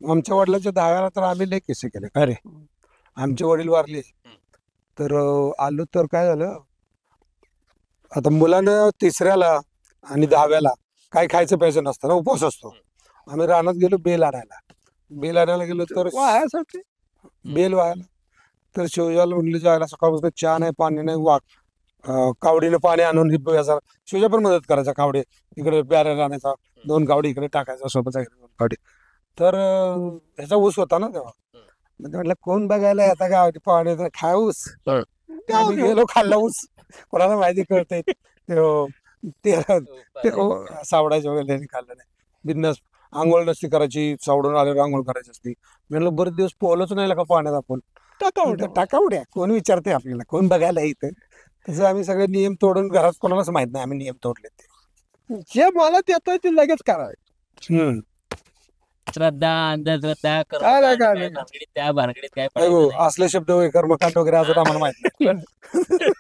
आमच्या वडिलांच्या दहाव्याला तर आम्ही लय किस्से केले. अरे आमचे वडील वारले तर आलो तर काय झालं, आता मुलानं तिसऱ्याला आणि दहाव्याला काय खायचं प्यायचं नसतं ना, उपवास असतो. आम्ही रानात गेलो बेल आणायला. बेल आणायला गेलो तर वायासाठी बेल व्हायला तर शिवजाला म्हणले जायला सकाळपासून चहा नाही पाणी नाही कावडीनं पाणी आणून याचा शिवजा पण मदत करायचा. कावडे इकडे बॅरल आणायचा, 2 कावडी इकडे टाकायचा सोबत कावडी. तर ह्याचा ऊस होता ना तेव्हा. म्हणजे म्हटलं कोण बघायला येता गावाची पाणी खाय ऊस. आम्ही गेलो खाल्ला ऊस. कोणाला माहिती कळतंय ते सावडायचं वगैरे त्यांनी खाल्लं नाही. बिनधास्त आंघोळ नसती करायची, सावडून आल्यावर आंघोळ करायची असती. म्हणलं बरेच दिवस पोहलोच नाही का पाण्यात आपण. टाकावड्या कोण विचारते आपल्याला, कोण बघायला येतं. तसं आम्ही सगळे नियम तोडून घरात कोणालाच माहित नाही आम्ही नियम तोडले ते. जे मला येतंय ते लगेच करायचं. श्रद्धा अंधश्रद्धा काय नाही, काय नाही. भानगडीत त्या भानगडीत काय अहो, पडायचं नाही. असले शब्द कर्मकांड वगैरे अजून आम्हाला माहित नाही.